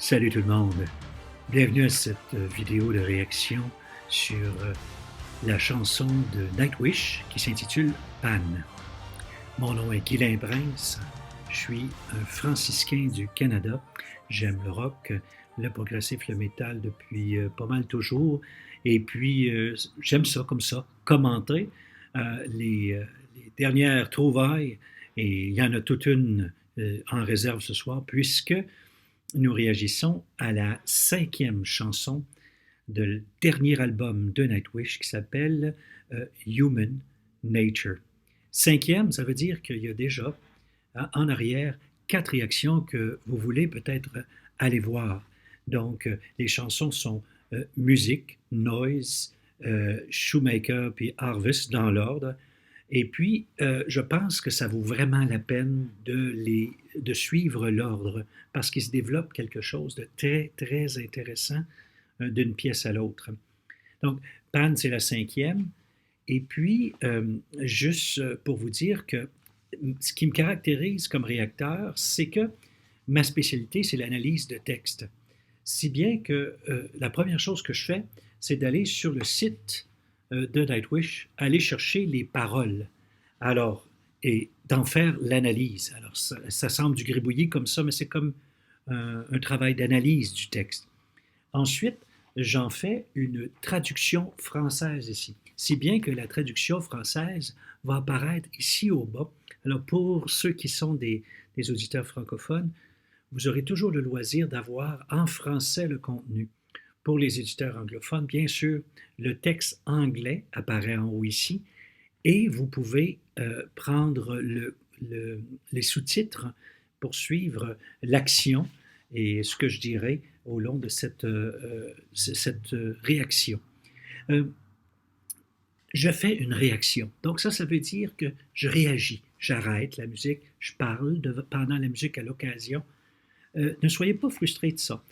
Salut tout le monde. Bienvenue à cette vidéo de réaction sur la chanson de Nightwish qui s'intitule Pan. Mon nom est Guylain Prince. Je suis un franciscain du Canada. J'aime le rock, le progressif, le métal depuis pas mal toujours. Et puis, j'aime ça comme ça, commenter les dernières trouvailles. Et il y en a toute une en réserve ce soir, puisque nous réagissons à la 5e chanson du dernier album de Nightwish qui s'appelle Human Nature. 5e, ça veut dire qu'il y a déjà en arrière 4 réactions que vous voulez peut-être aller voir. Donc, les chansons sont Musique, Noise, Shoemaker puis Harvest dans l'ordre. Et puis, je pense que ça vaut vraiment la peine de suivre l'ordre parce qu'il se développe quelque chose de très, très intéressant d'une pièce à l'autre. Donc, Pan, c'est la 5e. Et puis, juste pour vous dire que ce qui me caractérise comme réacteur, c'est que ma spécialité, c'est l'analyse de texte. Si bien que la première chose que je fais, c'est d'aller sur le site de Nightwish, aller chercher les paroles. Alors, et d'en faire l'analyse. Alors, ça semble du gribouillis comme ça, mais c'est comme un travail d'analyse du texte. Ensuite, j'en fais une traduction française ici, si bien que la traduction française va apparaître ici au bas. Alors, pour ceux qui sont des auditeurs francophones, vous aurez toujours le loisir d'avoir en français le contenu. Pour les éditeurs anglophones, bien sûr, le texte anglais apparaît en haut ici et vous pouvez prendre les sous-titres pour suivre l'action et ce que je dirais au long de cette réaction. Je fais une réaction. Donc ça veut dire que je réagis. J'arrête la musique, je parle pendant la musique à l'occasion. Ne soyez pas frustrés de ça,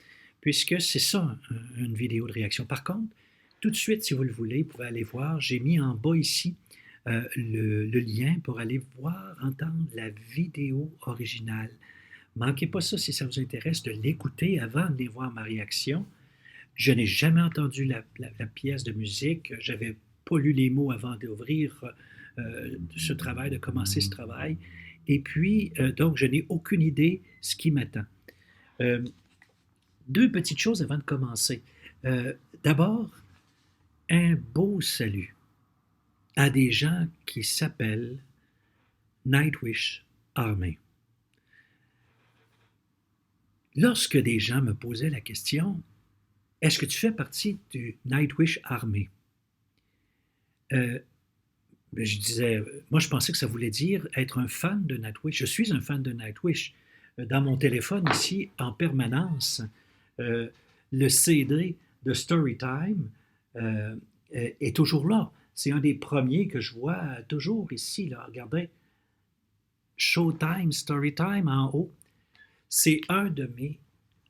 puisque c'est ça, une vidéo de réaction. Par contre, tout de suite, si vous le voulez, vous pouvez aller voir, j'ai mis en bas ici le lien pour aller voir, entendre la vidéo originale. Manquez pas ça si ça vous intéresse de l'écouter avant de voir ma réaction. Je n'ai jamais entendu la pièce de musique, j'avais pas lu les mots avant d'ouvrir ce travail, de commencer ce travail. Et puis, donc, je n'ai aucune idée ce qui m'attend. Deux petites choses avant de commencer. D'abord, un beau salut à des gens qui s'appellent Nightwish Army. Lorsque des gens me posaient la question, est-ce que tu fais partie du Nightwish Army? Je disais, moi je pensais que ça voulait dire être un fan de Nightwish. Je suis un fan de Nightwish. Dans mon téléphone ici, en permanence, le CD de Storytime est toujours là. C'est un des premiers que je vois toujours ici. Là. Regardez, Showtime, Storytime en haut. C'est un de mes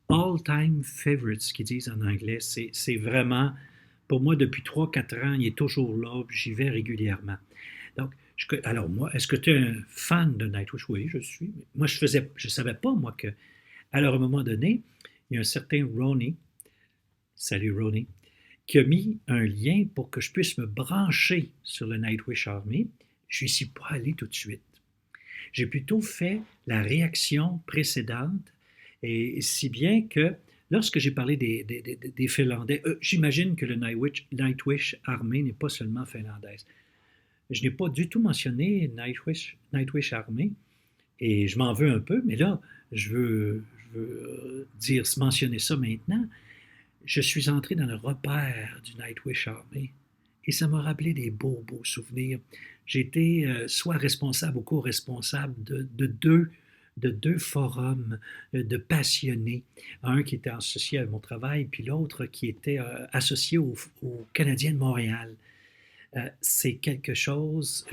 all-time favorites, qu'ils disent en anglais. C'est vraiment, pour moi, depuis 3-4 ans, il est toujours là, j'y vais régulièrement. Donc, alors moi, est-ce que tu es un fan de Nightwish? Oui, je suis. Moi, je savais pas, moi, que, alors, à un moment donné, il y a un certain Ronnie, salut Ronnie, qui a mis un lien pour que je puisse me brancher sur le Nightwish Army. Je n'y suis pas allé tout de suite. J'ai plutôt fait la réaction précédente, et si bien que lorsque j'ai parlé des Finlandais, j'imagine que le Nightwish Army n'est pas seulement finlandaise. Je n'ai pas du tout mentionné Nightwish Army, et je m'en veux un peu, mais là, je veux mentionner ça maintenant. Je suis entré dans le repère du Nightwish Army et ça m'a rappelé des beaux, beaux souvenirs. J'étais soit responsable ou co-responsable de deux forums de passionnés. Un qui était associé à mon travail, puis l'autre qui était associé au Canadien de Montréal. C'est quelque chose,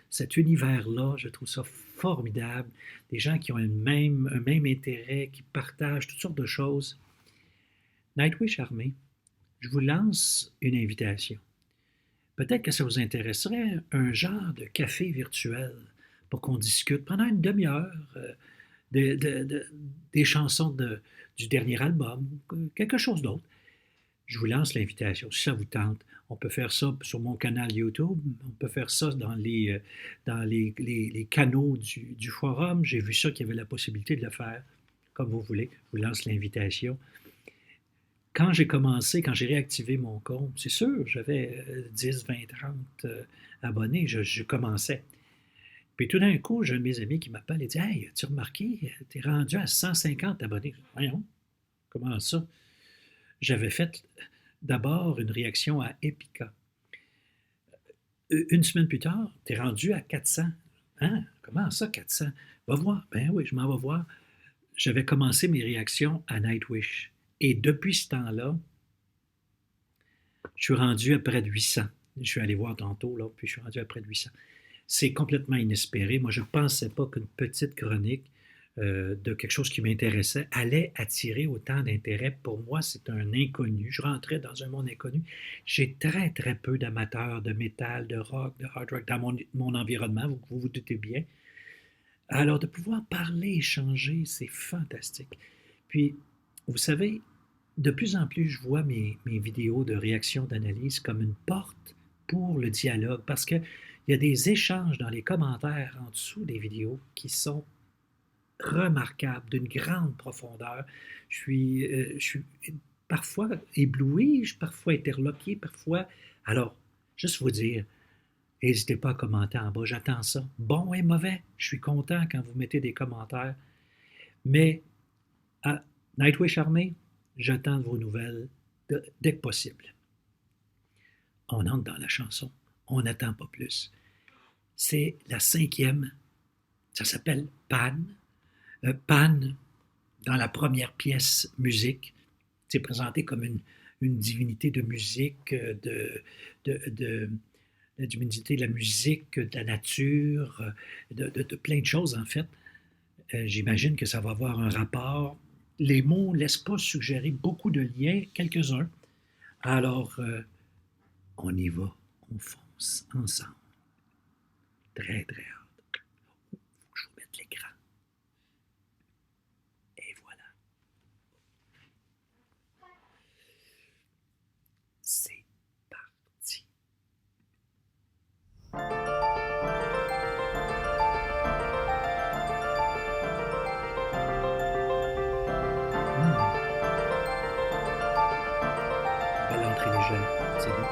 cet univers-là, je trouve ça formidable. Des gens qui ont un même intérêt, qui partagent toutes sortes de choses. Nightwish Army, je vous lance une invitation. Peut-être que ça vous intéresserait un genre de café virtuel pour qu'on discute pendant une demi-heure. des chansons du dernier album, quelque chose d'autre. Je vous lance l'invitation. Si ça vous tente, on peut faire ça sur mon canal YouTube, on peut faire ça dans les canaux du forum. J'ai vu ça qu'il y avait la possibilité de le faire comme vous voulez. Je vous lance l'invitation. Quand j'ai commencé, quand j'ai réactivé mon compte, c'est sûr, j'avais 10, 20, 30 abonnés, je commençais. Puis tout d'un coup, j'ai un de mes amis qui m'appelle et dit: Hey, as-tu remarqué, t'es rendu à 150 abonnés. Voyons, comment ça? J'avais fait d'abord une réaction à Epica. Une semaine plus tard, t'es rendu à 400. Hein? Comment ça, 400? Va voir. Ben oui, je m'en vais voir. J'avais commencé mes réactions à Nightwish. Et depuis ce temps-là, je suis rendu à près de 800. Je suis allé voir tantôt, là, puis je suis rendu à près de 800. C'est complètement inespéré. Moi, je ne pensais pas qu'une petite chronique de quelque chose qui m'intéressait allait attirer autant d'intérêt. Pour moi, c'est un inconnu. Je rentrais dans un monde inconnu. J'ai très, très peu d'amateurs de métal, de rock, de hard rock dans mon environnement, vous vous doutez bien. Alors, de pouvoir parler, échanger, c'est fantastique. Puis, vous savez, de plus en plus, je vois mes vidéos de réaction, d'analyse comme une porte pour le dialogue, parce qu'il y a des échanges dans les commentaires en dessous des vidéos qui sont remarquables, d'une grande profondeur. Je suis parfois ébloui, je suis parfois interloqué, parfois. Alors, juste vous dire, n'hésitez pas à commenter en bas, j'attends ça. Bon et mauvais, je suis content quand vous mettez des commentaires. Mais à Nightwish Armée, j'attends vos nouvelles dès que possible. On entre dans la chanson, on n'attend pas plus. C'est la 5e, ça s'appelle Pan. Pan, dans la première pièce musique, c'est présenté comme une divinité de musique, la divinité de la musique, de la nature, de plein de choses en fait. J'imagine que ça va avoir un rapport. Les mots ne laissent pas suggérer beaucoup de liens, quelques-uns. Alors, on y va, on fonce ensemble. Très, très hâte. Faut que je vous mette l'écran. Et voilà. C'est parti. Belle entrée légère, c'est bon.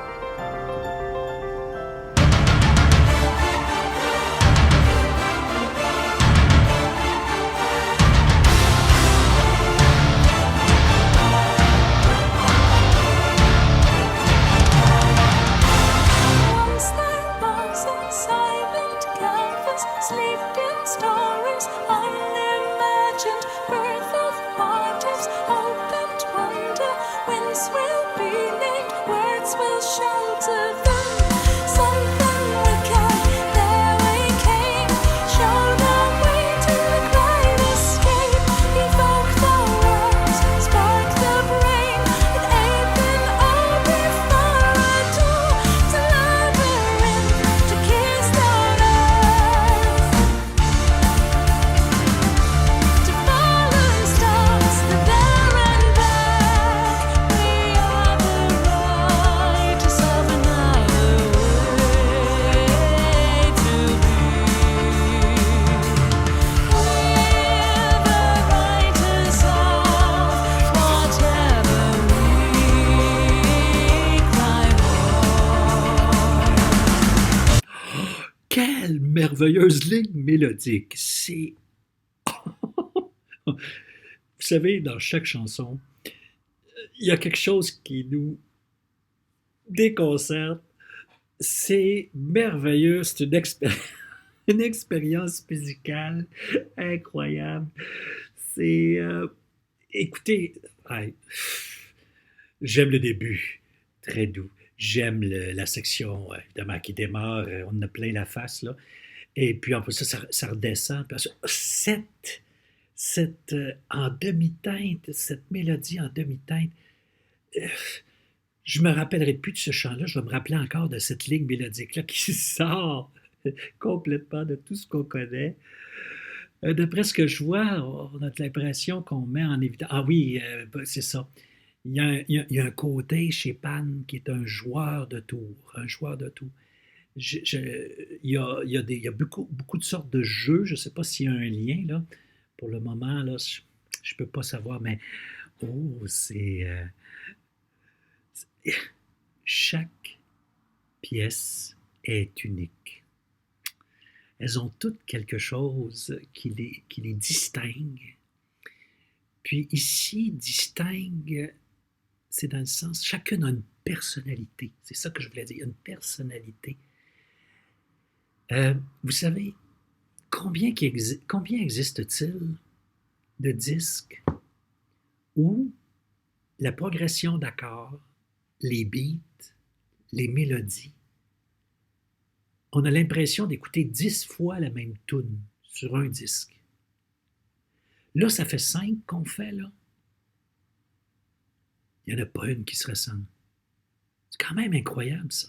Quelle merveilleuse ligne mélodique! C'est. Vous savez, dans chaque chanson, il y a quelque chose qui nous déconcerte. C'est merveilleux, c'est une expérience musicale incroyable. C'est. Écoutez, ouais, j'aime le début, très doux. J'aime la section, évidemment, qui démarre, on en a plein la face, là. Et puis, en plus, ça redescend. Parce que en demi-teinte, cette mélodie en demi-teinte, euh, je me rappellerai plus de ce chant-là, je vais me rappeler encore de cette ligne mélodique-là qui sort complètement de tout ce qu'on connaît. D'après ce que je vois, on a l'impression qu'on met en évidence. Ah oui, ben, c'est ça. Il y a un côté chez Pan qui est un joueur de tour. Un joueur de tour. Il y a beaucoup de sortes de jeux. Je ne sais pas s'il y a un lien, là. Pour le moment, là, je ne peux pas savoir, mais oh, chaque pièce est unique. Elles ont toutes quelque chose qui les distingue. Puis ici, distingue, c'est dans le sens, chacune a une personnalité. C'est ça que je voulais dire, une personnalité. Vous savez, combien existe-t-il de disques où la progression d'accords, les beats, les mélodies, on a l'impression d'écouter 10 fois la même tune sur un disque. Là, ça fait 5 qu'on fait, là. Il n'y en a pas une qui se ressemble. C'est quand même incroyable, ça.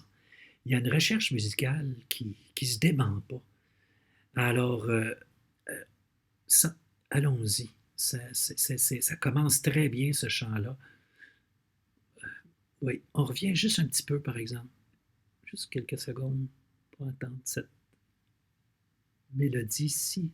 Il y a une recherche musicale qui se dément pas. Alors, allons-y. Ça commence très bien, ce chant-là. Oui, on revient juste un petit peu, par exemple. Juste quelques secondes pour entendre cette mélodie-ci.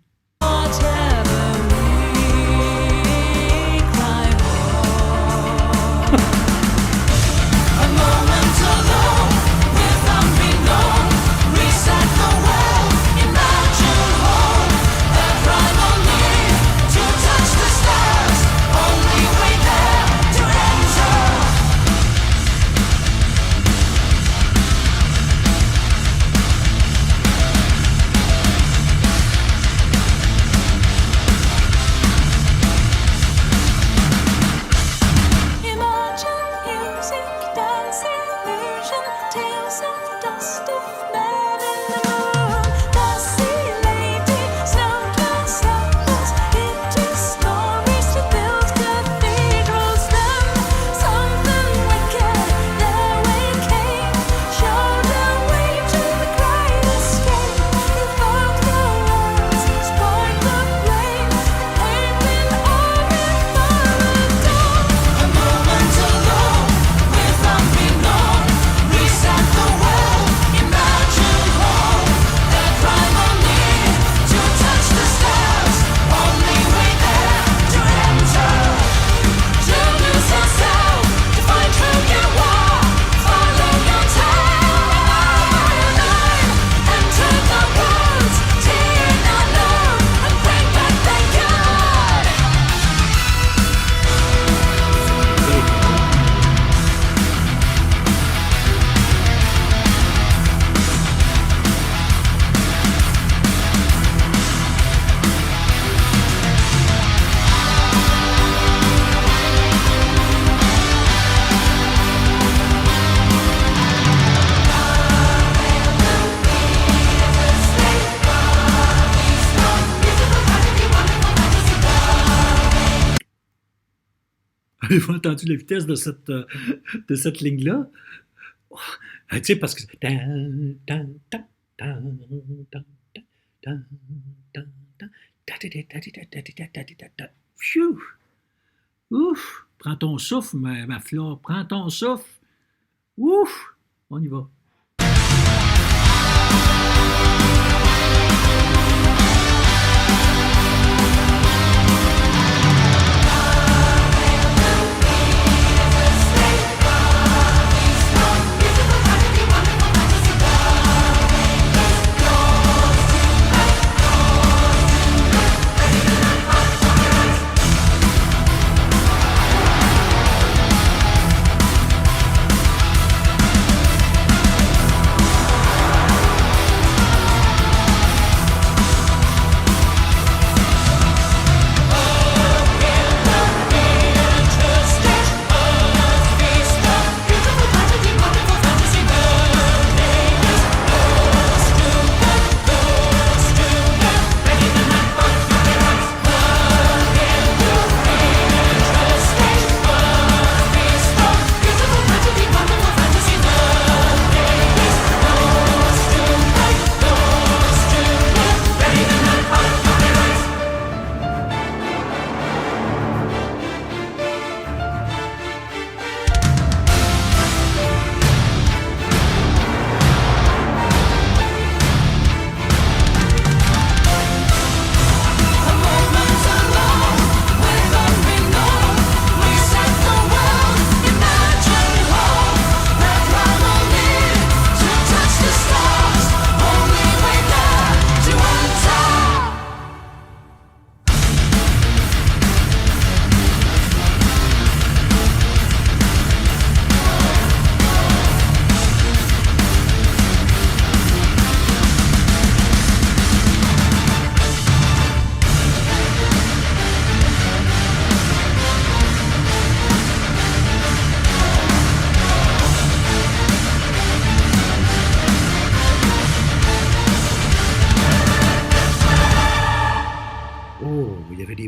Avez-vous entendu la vitesse de cette ligne-là? Oh, tu sais, parce que... Phew! Ouf! Prends ton souffle, ma fleur. Prends ton souffle. Ouf! On y va.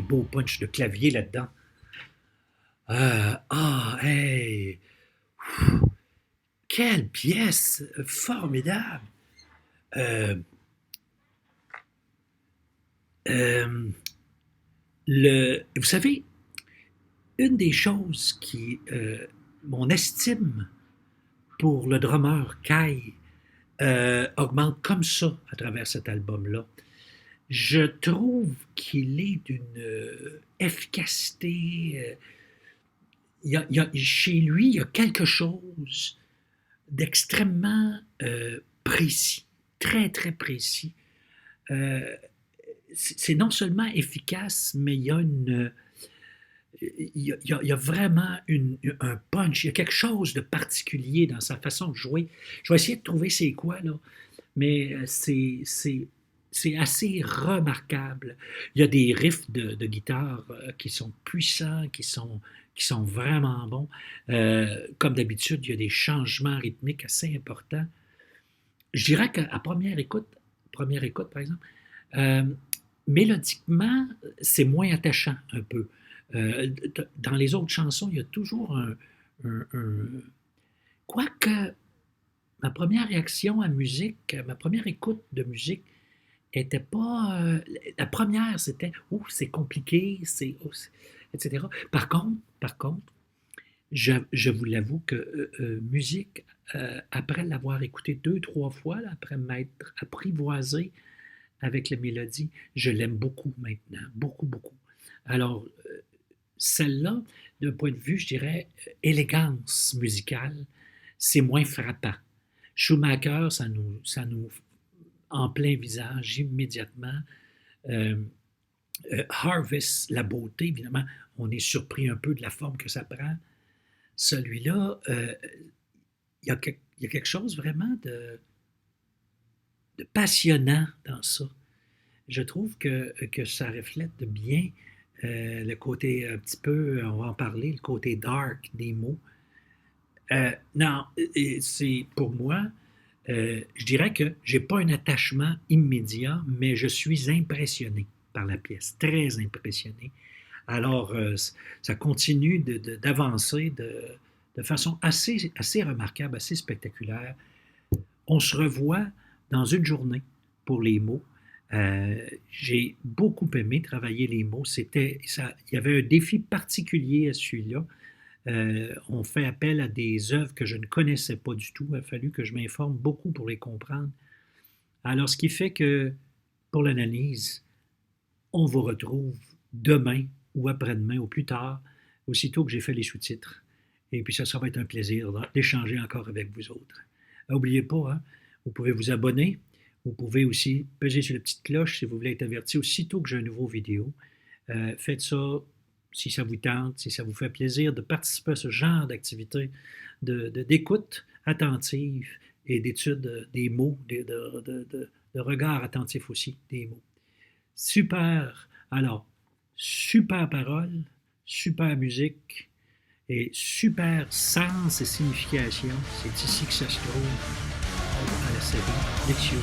beaux punchs de clavier là-dedans. Hey! Quelle pièce formidable! Euh, euh, vous savez, une des choses qui, mon estime pour le drummer Kai augmente comme ça à travers cet album-là. Je trouve qu'il est d'une efficacité. Chez lui, il y a quelque chose d'extrêmement précis, très, très précis. C'est non seulement efficace, mais il y a il y a vraiment un punch, il y a quelque chose de particulier dans sa façon de jouer. Je vais essayer de trouver c'est quoi, là, mais c'est assez remarquable. Il y a des riffs de guitare qui sont puissants, qui sont vraiment bons. Comme d'habitude, il y a des changements rythmiques assez importants. Je dirais qu'à première écoute par exemple, euh, mélodiquement, c'est moins attachant un peu. Dans les autres chansons, il y a toujours un... Quoique, ma première réaction à musique, ma première écoute de musique, était pas. La première, c'était c'est compliqué, etc. Par contre, je vous l'avoue que musique, après l'avoir écoutée deux, trois fois, là, après m'être apprivoisé avec la mélodie, je l'aime beaucoup maintenant, beaucoup, beaucoup. Alors, celle-là, d'un point de vue, je dirais, élégance musicale, c'est moins frappant. Schumacher, ça nous en plein visage immédiatement. Euh, Harvest, la beauté, évidemment, on est surpris un peu de la forme que ça prend. Celui-là, il y a quelque chose vraiment de passionnant dans ça. Je trouve que ça reflète bien le côté un petit peu, on va en parler, le côté dark des mots. Non, c'est pour moi, je dirais que j'ai pas un attachement immédiat, mais je suis impressionné par la pièce, très impressionné. Alors, ça continue d'avancer de façon assez remarquable, assez spectaculaire. On se revoit dans une journée pour les mots. J'ai beaucoup aimé travailler les mots. Il y avait un défi particulier à celui-là. On fait appel à des œuvres que je ne connaissais pas du tout. Il a fallu que je m'informe beaucoup pour les comprendre. Alors, ce qui fait que pour l'analyse, on vous retrouve demain ou après-demain ou plus tard, aussitôt que j'ai fait les sous-titres. Et puis ça va être un plaisir d'échanger encore avec vous autres. N'oubliez pas, hein, vous pouvez vous abonner. Vous pouvez aussi peser sur la petite cloche si vous voulez être averti aussitôt que j'ai une nouvelle vidéo. Faites ça si ça vous tente, si ça vous fait plaisir de participer à ce genre d'activité d'écoute attentive et d'étude des mots, de regard attentif aussi des mots. Super! Alors, super parole, super musique et super sens et signification. C'est ici que ça se trouve à la série Lexio.